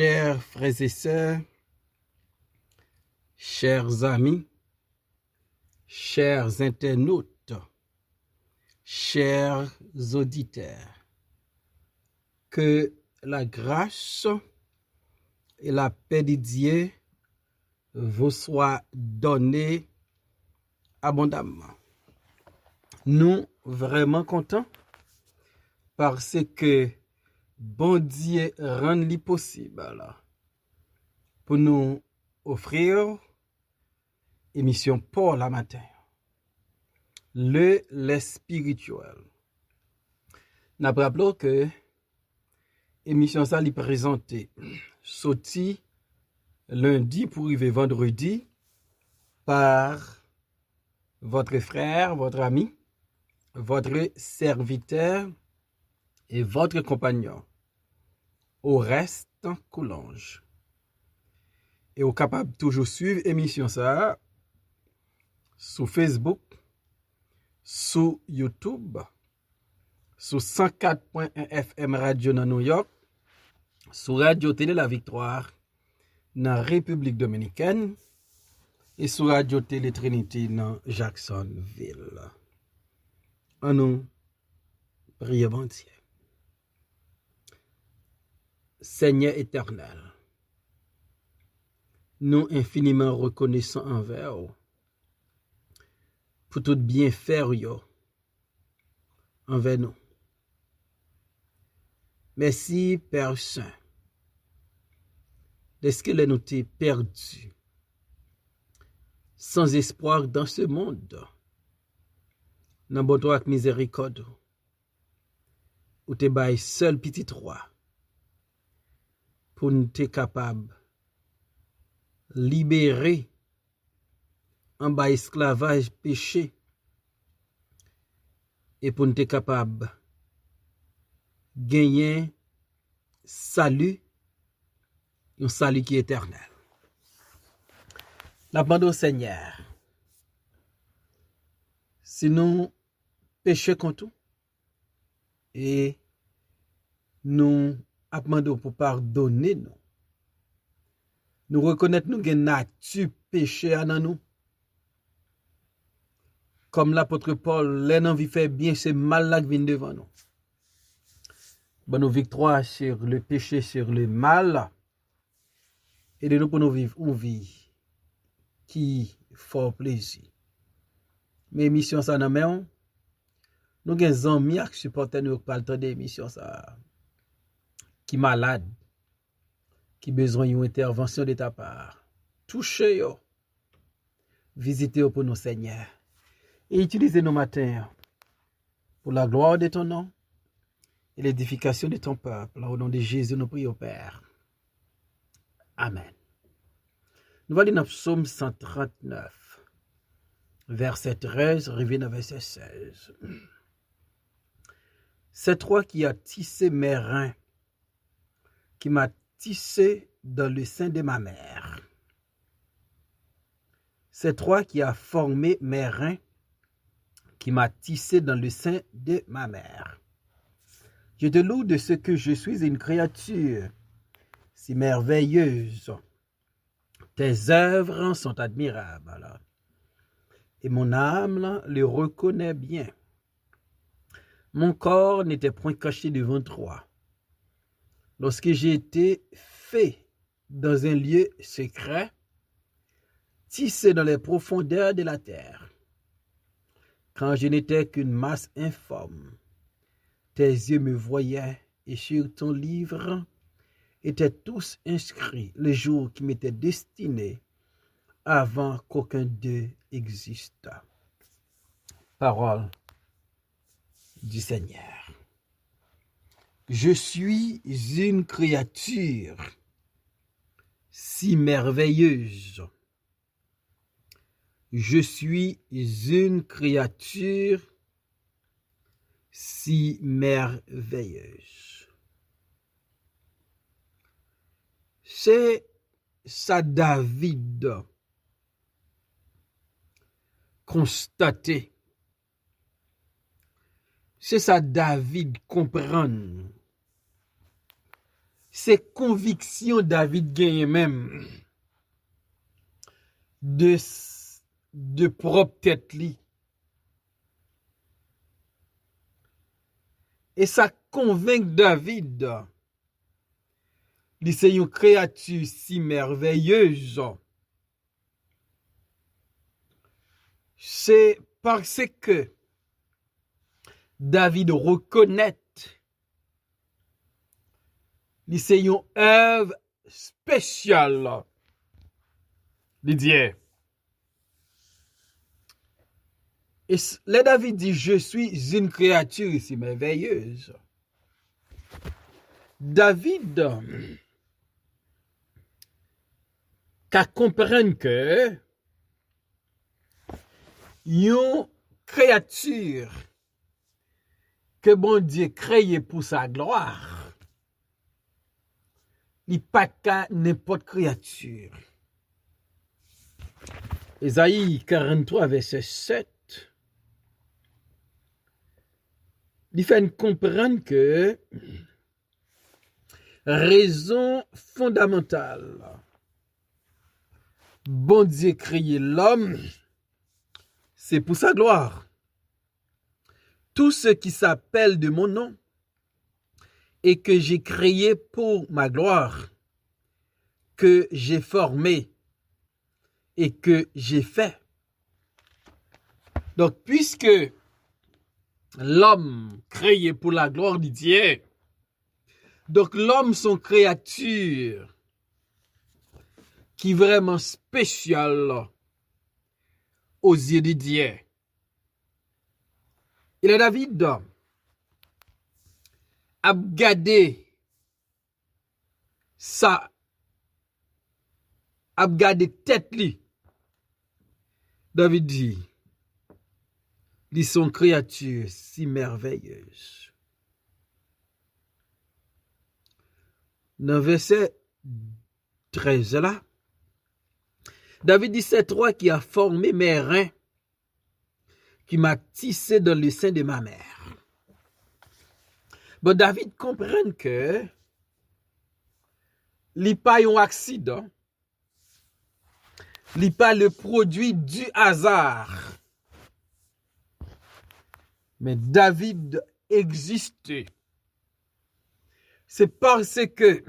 Chers frères et sœurs, chers amis, chers internautes, chers auditeurs, que la grâce et la paix de Dieu vous soient données abondamment. Nous vraiment contents parce que bon Dieu rend li possible pour nous offrir émission pour la matin. Le spirituel. N'a rappelons que émission ça li présenté sorti lundi pour arriver vendredi par votre frère, votre ami, votre serviteur et votre compagnon. Au reste, Coulange. Et vous capable toujours suivre émission ça sur Facebook, sur YouTube, sur 104.1 FM Radio dans New York, sur Radio Télé La Victoire dans République Dominicaine et sur Radio Télé Trinity dans Jacksonville. En nous, prions bon Dieu. Seigneur éternel, nous infiniment reconnaissants envers vous pour tout bien faire envers nous. Merci Père Saint, de ce que nous t'es perdu, sans espoir dans ce monde, dans bon droit miséricorde, où t'es bail seul petit roi, pour nous être capable libérer en bas esclavage péché et pour nous être capable gagner salut, un salut qui est éternel. La demande au Seigneur, si nous péchons contre tout et nous demandons pour pardonner nous. Nous reconnaître nous que nature péché en nous. Comme l'apôtre Paul, l'ennemi fait bien, c'est mal là qui vient devant nous. Bonne victoire sur le péché, sur le mal. Et de nous pour nous vivre une vie qui fait plaisir. Mais émission ça nan men, nous avons des amis qui supportent nous par le temps d'émission ça. Qui malade, qui besoin d'une intervention de ta part. Touchez-yo. Visitez-yo pour nous, Seigneur. Et utilisez nos matins pour la gloire de ton nom et l'édification de ton peuple. Au nom de Jésus, nous prions, Père. Amen. Nous allons dans Psaume 139, verset 13, revenons à verset 16. C'est toi qui as tissé mes reins, qui m'a tissé dans le sein de ma mère. C'est toi qui as formé mes reins, qui m'a tissé dans le sein de ma mère. Je te loue de ce que je suis une créature si merveilleuse. Tes œuvres sont admirables. Et mon âme le reconnaît bien. Mon corps n'était point caché devant toi. Lorsque j'ai été fait dans un lieu secret, tissé dans les profondeurs de la terre, quand je n'étais qu'une masse informe, tes yeux me voyaient et sur ton livre étaient tous inscrits les jours qui m'étaient destinés avant qu'aucun d'eux existât. Parole du Seigneur. Je suis une créature si merveilleuse. Je suis une créature si merveilleuse. C'est ça David constaté. C'est ça David comprendre. c'est conviction David gagne même de propre tête li. Et ça convainc David. Li c'est une créature si merveilleuse. C'est parce que David reconnaît li c'est une œuvre spéciale. Li dit. Et là, David dit, je suis une créature si merveilleuse. David qu'à comprendre que une créature que bon Dieu créé pour sa gloire, il n'est pas qu'à n'importe créature. Ésaïe 43, verset 7. Il fait comprendre que raison fondamentale, bon Dieu créé l'homme, c'est pour sa gloire. Tout ce qui s'appelle de mon nom et que j'ai créé pour ma gloire, que j'ai formé et que j'ai fait. Donc, puisque l'homme créé pour la gloire de Dieu, donc l'homme son créature qui est vraiment spéciale aux yeux de Dieu. Et là, David a gardé ça, a gardé tête li. David dit, ils sont créatures si merveilleuses. Dans verset 13 là, David dit, c'est toi qui as formé mes reins, qui m'a tissé dans le sein de ma mère. Bon, David comprend que li pas un accident, li pas le produit du hasard. Mais David existait. C'est parce que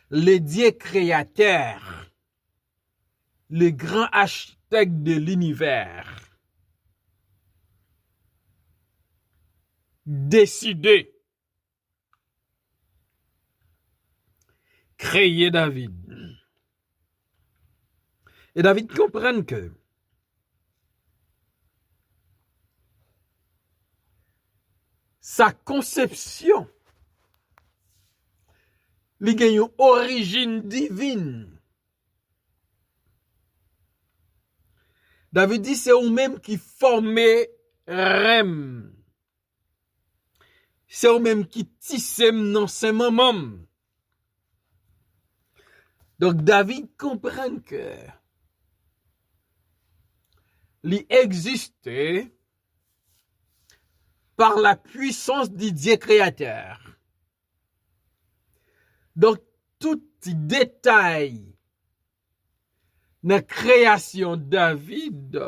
le Dieu créateur, le grand architecte de l'univers, décidé créer David. Et David comprend que sa conception, li gen une origine divine. David dit, c'est ou-même qui formait rem. C'est ou-même qui tissem dans ce moment. Donc David comprend que li existait par la puissance du Dieu créateur. Donc, tout détail dans la création de David,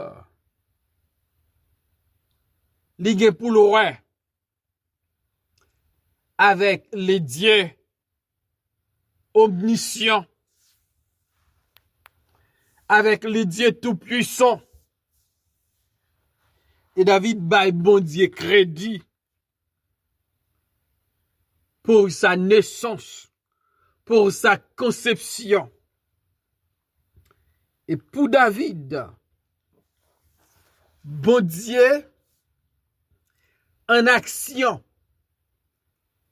li gen pour l'oreille avec les dieux omniscients, avec les dieux tout-puissants. Et David baille bon Dieu crédit pour sa naissance, pour sa conception. Et pour David, bon Dieu en action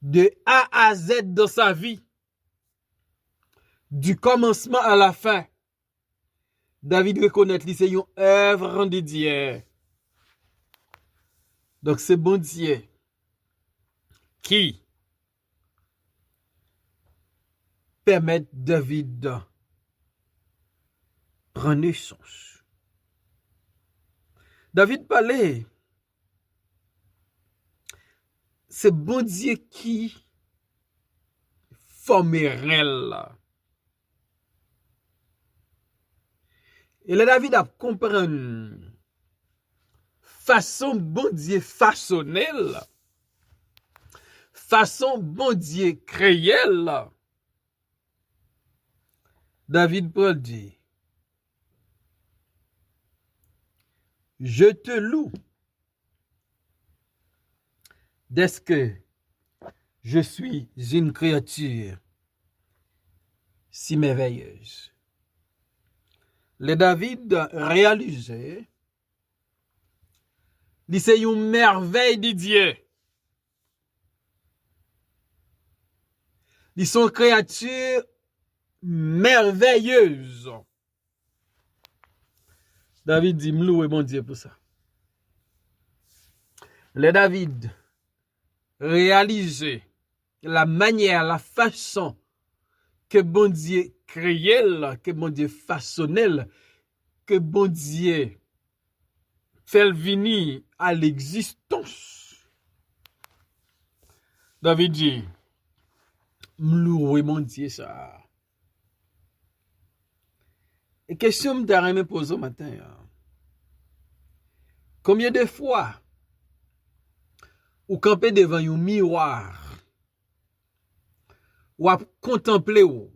de A à Z dans sa vie, du commencement à la fin. David reconnaît que c'est une œuvre de Dieu. Donc c'est bon Dieu qui permet David de prendre naissance. David parlait, c'est bon Dieu qui formé réel. Et le David a compris façon bon Dieu façonnelle, façon bon Dieu créelle. David Paul dit, je te loue dès que je suis une créature si merveilleuse. Le David réalisait, c'est une merveille de Dieu. Ils sont créatures merveilleuses. David dit, m'louer mon Dieu pour ça. Le David réalisait la manière, la façon que bon Dieu créait, que bon Dieu façonnait, que bon Dieu fait venir à l'existence. David dit, m'louer mon Dieu ça. Et question me t'a me poser au matin. Combien de fois ou camper devant un miroir ou à contempler ou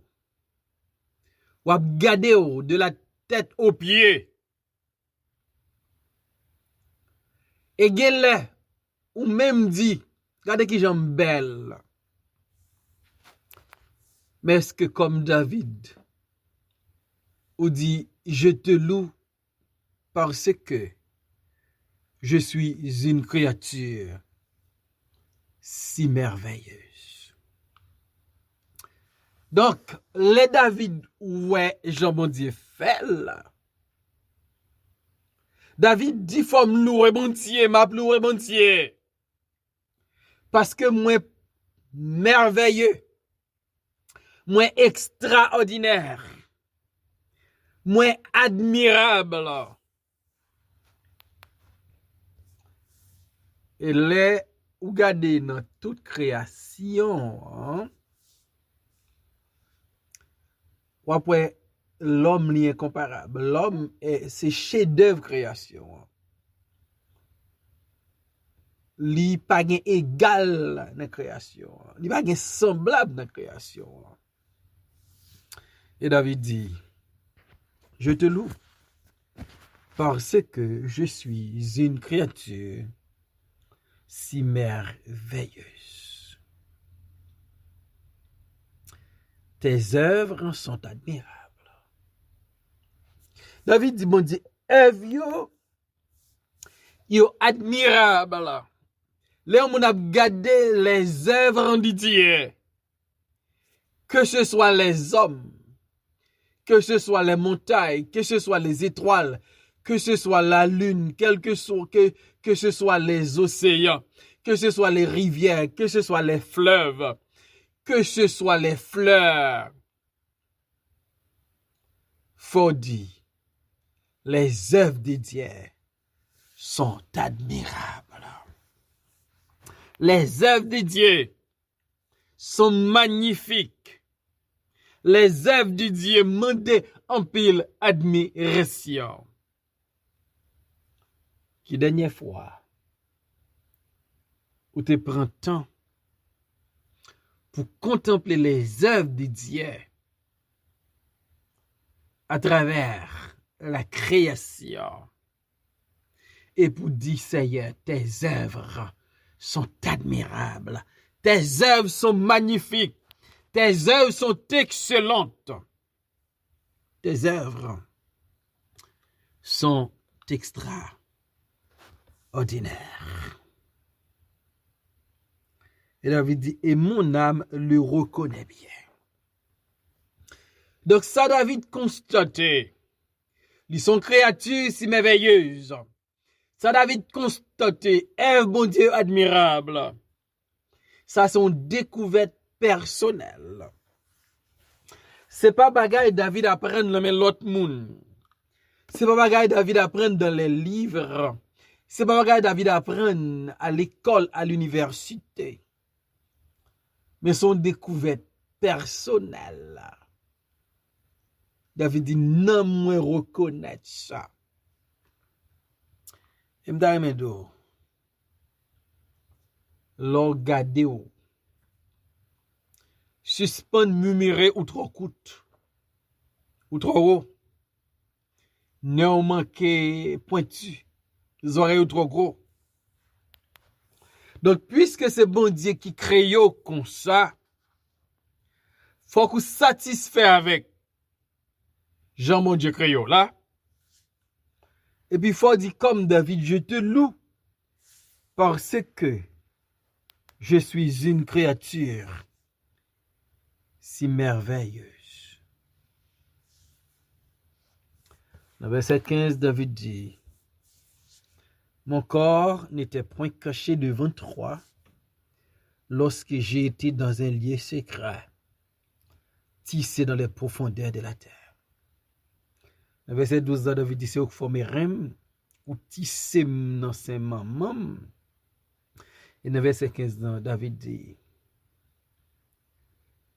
à regarder de la tête aux pieds et gèle ou même dit regardez qui j'aime belle. Mais est-ce que comme David ou dit je te loue parce que je suis une créature si merveilleuse. Donc, le David, ouais, Jean bon Dieu fait là. David dit, faut me louer bon Dieu, m'a louer bon Dieu. Parce que moi, merveilleux, moi, extraordinaire, moi, admirable. Et là, ou regardez dans toute création, ou après, l'homme n'est incomparable. L'homme, c'est chef-d'œuvre création. Li pas égal dans la création. Li pas semblable dans la création. Et David dit, je te loue parce que je suis une créature si merveilleuse. Tes œuvres sont admirables. David dit, bon Dieu, œuvres yo admirable. Là, on a regardé les œuvres de Dieu. Que ce soit les hommes, que ce soit les montagnes, que ce soit les étoiles, que ce soit la lune, que ce soit les océans, que ce soit les rivières, que ce soit les fleuves, que ce soit les fleurs. Faut dire, les œuvres de Dieu sont admirables. Les œuvres de Dieu sont magnifiques. Les œuvres de Dieu mandent en pile admiration. Qui dernière fois, où tu prends temps pour contempler les œuvres de Dieu à travers la création et pour dire, Seigneur, tes œuvres sont admirables, tes œuvres sont magnifiques, tes œuvres sont excellentes, tes œuvres sont extraordinaires. Et David dit, et mon âme le reconnaît bien. Donc ça, David constatait, ils sont créatures si merveilleuses. Ça, David constatait, bon Dieu admirable. Ça, son découverte personnelle. C'est pas bagaille David apprendre dans l'autre monde. C'est pas bagaille David apprendre dans les livres. C'est pas bagaille David apprendre à l'école, à l'université. Mais son découverte personnel. David dit, non, moi reconnaître ça. Et m'da do, l'on gade ou, suspend murmurer ou trop coûte, ou trop haut, non manqué pointu, les oreilles ou trop gros. Donc, puisque c'est bon Dieu qui crée comme ça, faut qu'on satisfait avec Jean mon Dieu crée là. Et puis, faut dire comme David, je te loue parce que je suis une créature si merveilleuse. Dans verset 15, David dit, mon corps n'était point caché devant toi lorsque j'ai été dans un lieu secret, tissé dans les profondeurs de la terre. Dans verset 12, David dit, c'est au formé rem, ou tissé dans ses mamans. Et dans verset 15, David dit,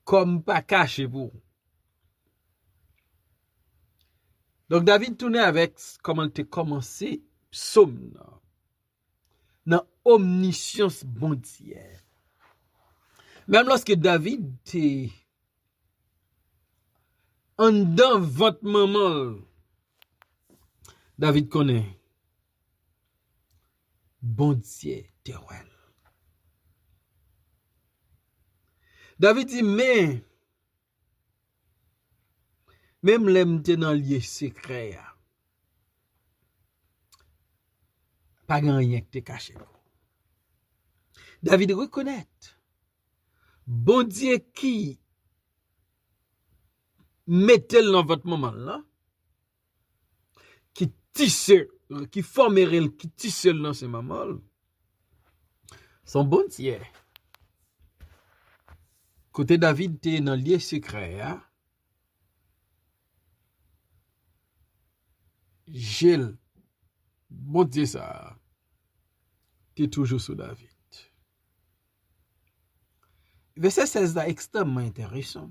comme pas caché pour. Donc David tournait avec comment il a commencé, psaume, dans omniscience bondière. Même lorsque David était en dedans votre maman, David connaît bon Dieu terroir. David dit, mais même l'aime dans le lieu secret, pas rien qui te caché. David reconnaît bon Dieu qui mettait dans votre moment là, qui tisse, qui formerait, qui tisse dans ce moment, son bon Dieu. Côté David était dans le lieu secret, Gilles, bon Dieu ça, t'es toujours sous David. Verset 16 est extrêmement intéressant.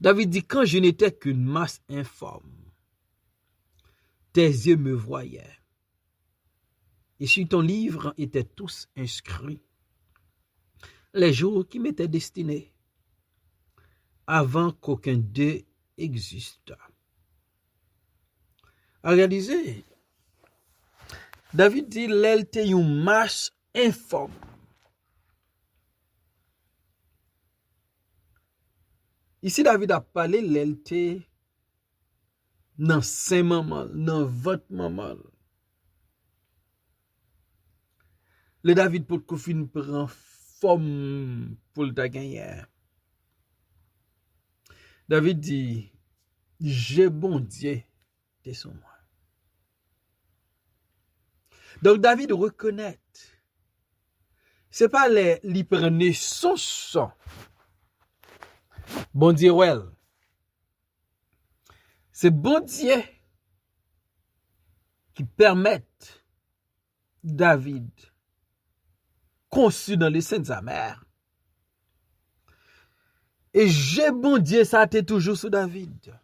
David dit, quand je n'étais qu'une masse informe, tes yeux me voyaient. Et sur ton livre étaient tous inscrits les jours qui m'étaient destinés, avant qu'aucun d'eux existe. À réaliser, David dit, l'elle était une masse informe. Ici, David a parlé l'elle dans saint maman, dans votre maman. Le David pour confine prend forme pour le gagner. David dit, j'ai bon Dieu, t'es sur moi. Donc David reconnaît, c'est pas les prendre son sang. Bon Dieu, well. C'est bon Dieu qui permet David, conçu dans les sein de sa mère. Et j'ai bon Dieu, ça a été toujours sous David.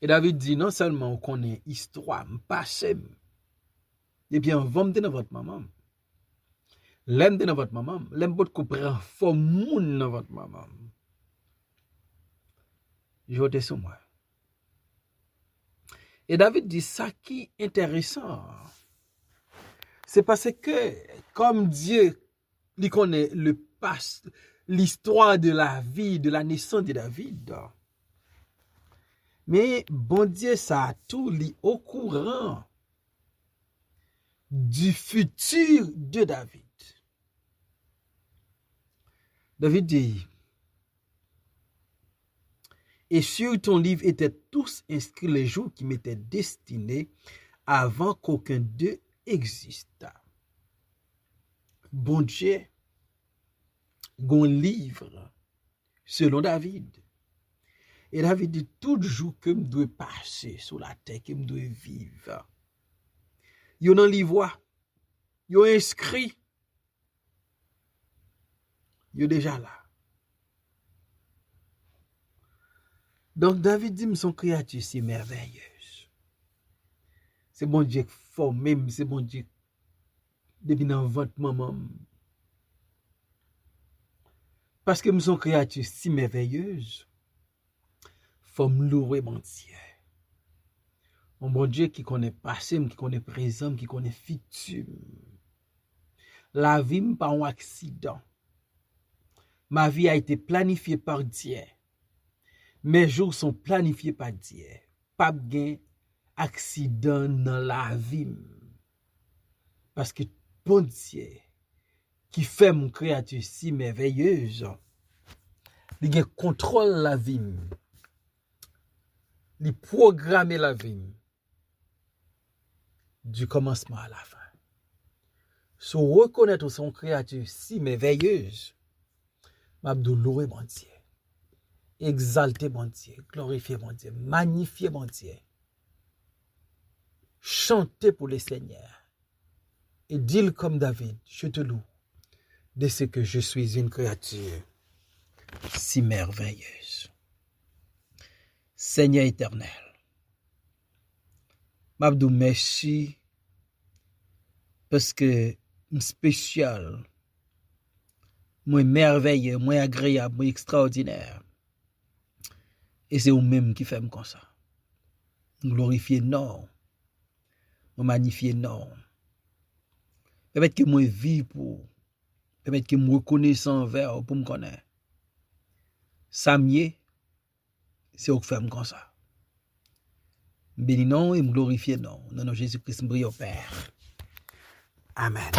Et David dit, non seulement on connaît histoire, passé, et bien, on va me dans votre maman. L'aime dans votre maman. L'aime pour qu'on prenne forme moun dans votre maman. Je vote sur moi. Et David dit ça qui est intéressant. C'est parce que, comme Dieu, il connaît le passé, l'histoire de la vie, de la naissance de David. Mais bon Dieu, ça a tout li au courant du futur de David. David dit, et sur ton livre étaient tous inscrits les jours qui m'étaient destinés avant qu'aucun d'eux existe. Bon Dieu, gon livre selon David. Et David dit, tout jour que me doit passer sur la terre, que me doit vivre. Yo nan livre, yo inscrit. Yo déjà là. Donc David dit, son créature si merveilleuse. C'est bon Dieu formé, c'est bon Dieu depuis dans ventre maman. Parce que son créature si merveilleuse, faut me louer mon Dieu. Mon bon Dieu qui connaît passé, qui connaît présent, qui connaît futur. La vie n'est pas un accident. Ma vie a été planifiée par Dieu. Mes jours sont planifiés par Dieu. Pas de accident dans la vie. Parce que bon Dieu, qui fait mon créature si merveilleuse, il contrôle la vie. Il programme la vie. Du commencement à la fin. Si on reconnaît son créature si merveilleuse, m'abdou louer mon Dieu. Exalter mon Dieu, glorifier mon Dieu, magnifier mon Dieu. Chanter pour le Seigneur. Et dire comme David, je te loue de ce que je suis une créature si merveilleuse. Seigneur éternel, m'abdou merci parce que spécial, moi merveilleux, moi agréable, moi extraordinaire. Et c'est vous-même qui fait comme ça. Glorifier non. Magnifier non. Permettre que moi vive pour. Permettre que moi reconnaisse envers pour me connaître. Ça mieux, c'est vous qui fait comme ça. Béni non et me glorifier non. Dans nom de Jésus-Christ, me prie au Père. Amen.